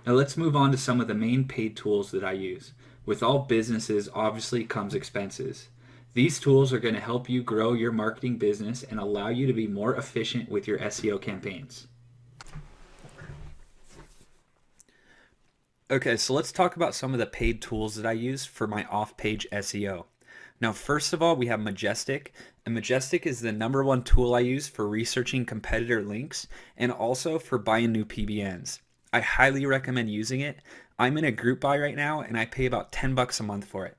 Now let's move on to some of the main paid tools that I use. With all businesses, obviously comes expenses. These tools are going to help you grow your marketing business and allow you to be more efficient with your SEO campaigns. Okay, so let's talk about some of the paid tools that I use for my off-page SEO. Now, first of all, we have Majestic, and Majestic is the #1 tool I use for researching competitor links and also for buying new PBNs. I highly recommend using it. I'm in a group buy right now and I pay about 10 bucks a month for it.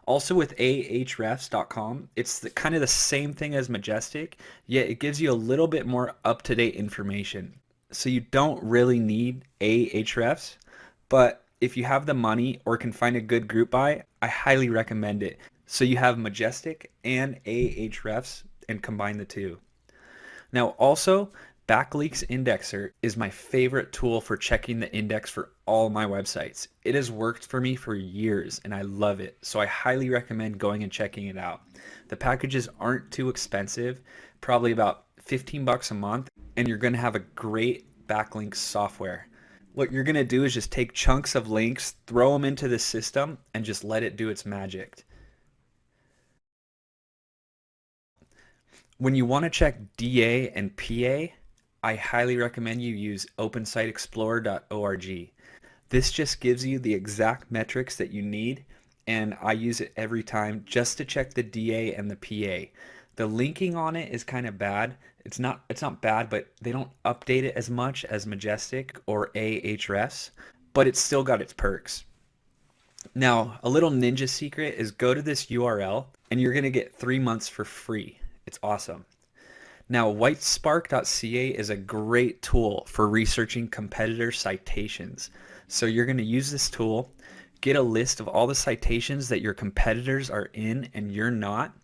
Also with ahrefs.com, it's kind of the same thing as Majestic, yet it gives you a little bit more up-to-date information. So you don't really need Ahrefs, but if you have the money or can find a good group buy, I highly recommend it. So you have Majestic and Ahrefs and combine the two. Now also, Backlinks Indexer is my favorite tool for checking the index for all my websites. It has worked for me for years and I love it, so I highly recommend going and checking it out. The packages aren't too expensive, probably about 15 bucks a month, and you're going to have a great backlinks software. What you're going to do is just take chunks of links, throw them into the system, and just let it do its magic. When you want to check DA and PA, I highly recommend you use OpenSiteExplorer.org. This just gives you the exact metrics that you need, and I use it every time just to check the DA and the PA. The linking on it is kind of bad. It's not bad, but they don't update it as much as Majestic or Ahrefs, but it's still got its perks. Now, a little ninja secret is go to this URL and you're going to get 3 months for free. It's awesome. Now, whitespark.ca is a great tool for researching competitor citations. So you're going to use this tool, get a list of all the citations that your competitors are in and you're not,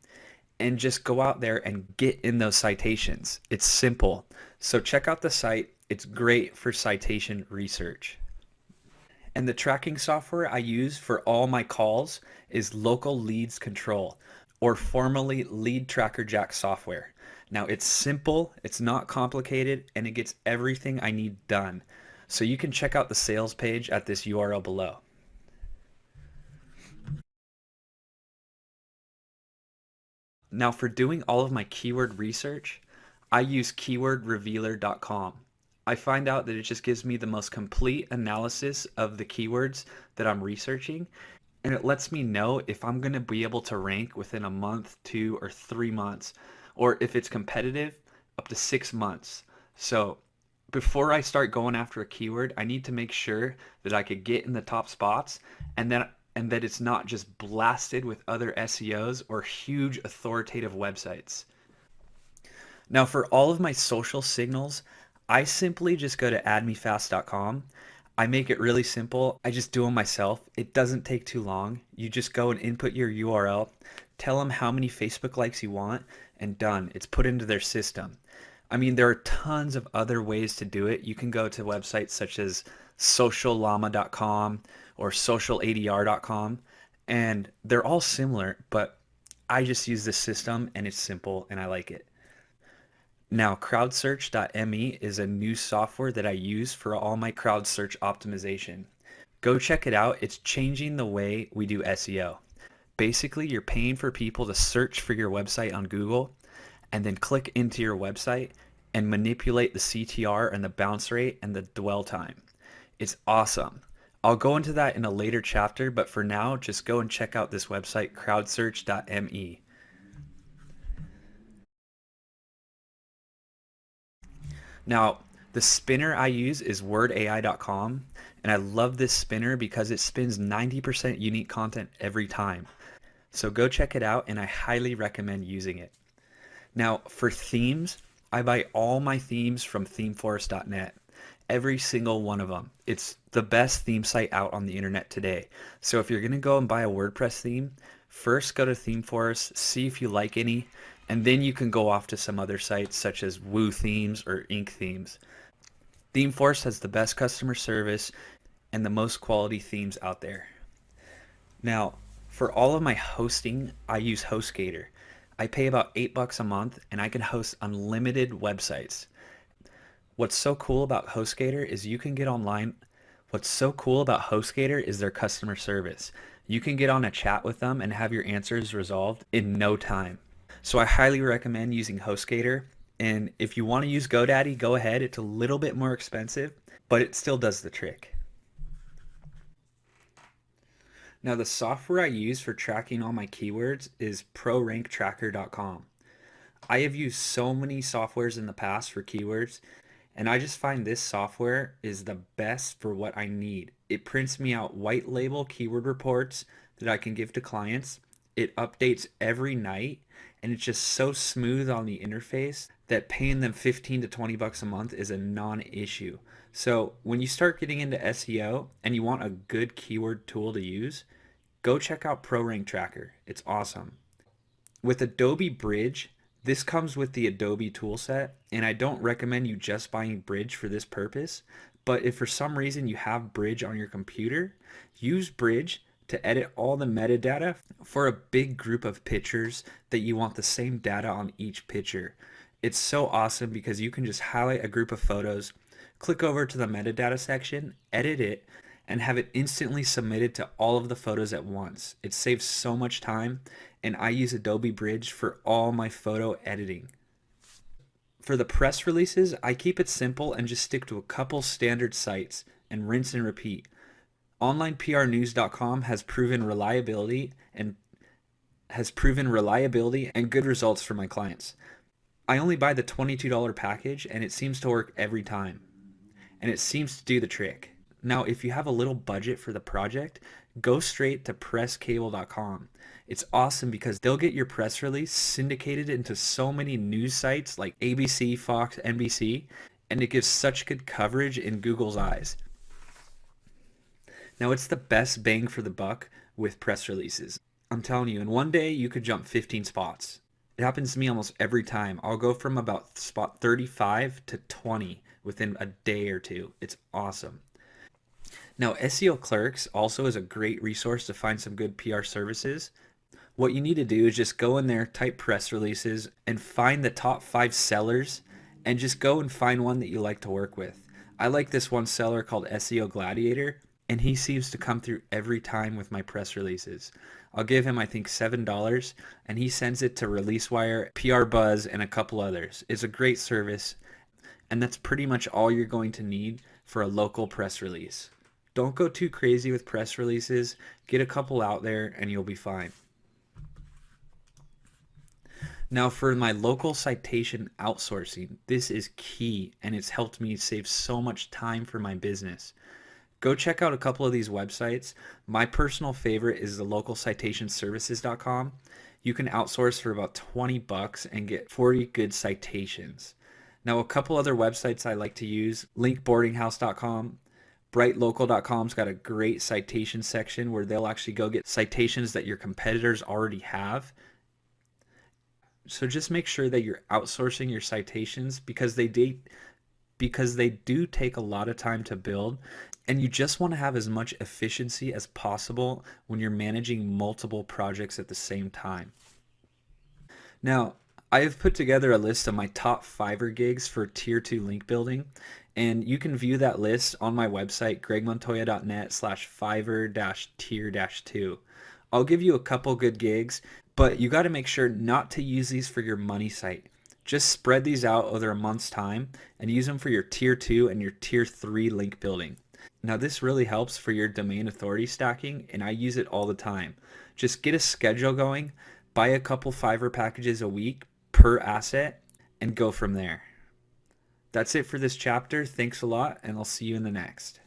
and just go out there and get in those citations. It's simple. So check out the site. It's great for citation research. And the tracking software I use for all my calls is Local Leads Control, or formerly Lead Tracker Jack software. Now it's simple, it's not complicated, and it gets everything I need done. So you can check out the sales page at this URL below. Now for doing all of my keyword research, I use keywordrevealer.com. I find out that it just gives me the most complete analysis of the keywords that I'm researching, and it lets me know if I'm going to be able to rank within a month, 2 or 3 months, or if it's competitive, up to 6 months. So before I start going after a keyword, I need to make sure that I could get in the top spots and that it's not just blasted with other SEOs or huge authoritative websites. Now for all of my social signals, I simply just go to addmefast.com. I make it really simple. I just do them myself. It doesn't take too long. You just go and input your URL, tell them how many Facebook likes you want, and done. It's put into their system. I mean, there are tons of other ways to do it. You can go to websites such as socialllama.com or socialadr.com, and they're all similar, but I just use this system and it's simple and I like it. Now, crowdsearch.me is a new software that I use for all my crowd search optimization. Go check it out. It's changing the way we do SEO. Basically, you're paying for people to search for your website on Google and then click into your website and manipulate the CTR and the bounce rate and the dwell time. It's awesome. I'll go into that in a later chapter, but for now, just go and check out this website, crowdsearch.me. Now, the spinner I use is wordai.com, and I love this spinner because it spins 90% unique content every time. So go check it out, and I highly recommend using it. Now, for themes, I buy all my themes from themeforest.net. Every single one of them. It's the best theme site out on the internet today. So if you're going to go and buy a WordPress theme, first go to ThemeForest, see if you like any, and then you can go off to some other sites such as Woo Themes or Ink Themes. ThemeForest has the best customer service and the most quality themes out there. Now, for all of my hosting, I use HostGator. I pay about 8 bucks a month and I can host unlimited websites. What's so cool about HostGator is you can get online What's so cool about HostGator is their customer service. You can get on a chat with them and have your answers resolved in no time. So I highly recommend using HostGator. And if you want to use GoDaddy, go ahead. It's a little bit more expensive, but it still does the trick. Now, the software I use for tracking all my keywords is ProRankTracker.com. I have used so many softwares in the past for keywords, and I just find this software is the best for what I need. It prints me out white label keyword reports that I can give to clients. It updates every night, and it's just so smooth on the interface that paying them 15 to 20 bucks a month is a non-issue. So when you start getting into SEO and you want a good keyword tool to use, go check out ProRank Tracker. It's awesome. With Adobe Bridge, this comes with the Adobe toolset, and I don't recommend you just buying Bridge for this purpose, but if for some reason you have Bridge on your computer, use Bridge to edit all the metadata for a big group of pictures that you want the same data on each picture. It's so awesome because you can just highlight a group of photos, click over to the metadata section, edit it, and have it instantly submitted to all of the photos at once. It saves so much time, and I use Adobe Bridge for all my photo editing. For the press releases, I keep it simple and just stick to a couple standard sites and rinse and repeat. OnlinePRnews.com has proven reliability and good results for my clients. I only buy the $22 package, and it seems to work every time. And it seems to do the trick. Now, if you have a little budget for the project, go straight to presscable.com. It's awesome because they'll get your press release syndicated into so many news sites like ABC, Fox, NBC, and it gives such good coverage in Google's eyes. Now, it's the best bang for the buck with press releases. I'm telling you, in one day you could jump 15 spots. It happens to me almost every time. I'll go from about spot 35 to 20 within a day or two. It's awesome. Now, SEO Clerks also is a great resource to find some good PR services. What you need to do is just go in there, type press releases, and find the top 5 sellers, and just go and find one that you like to work with. I like this one seller called SEO Gladiator, and he seems to come through every time with my press releases. I'll give him, I think, $7, and he sends it to ReleaseWire, PR Buzz, and a couple others. It's a great service, and that's pretty much all you're going to need for a local press release. Don't go too crazy with press releases. Get a couple out there, and you'll be fine. Now, for my local citation outsourcing, this is key, and it's helped me save so much time for my business. Go check out a couple of these websites. My personal favorite is the localcitationservices.com. You can outsource for about 20 bucks and get 40 good citations. Now, a couple other websites I like to use, linkboardinghouse.com. brightlocal.com's got a great citation section where they'll actually go get citations that your competitors already have. So just make sure that you're outsourcing your citations because they do take a lot of time to build, and you just want to have as much efficiency as possible when you're managing multiple projects at the same time. Now, I have put together a list of my top Fiverr gigs for Tier 2 link building, and you can view that list on my website, gregmontoya.net/Fiverr-Tier-2. I'll give you a couple good gigs, but you got to make sure not to use these for your money site. Just spread these out over a month's time and use them for your Tier 2 and your Tier 3 link building. Now, this really helps for your domain authority stacking, and I use it all the time. Just get a schedule going, buy a couple Fiverr packages a week per asset, and go from there. That's it for this chapter. Thanks a lot, and I'll see you in the next.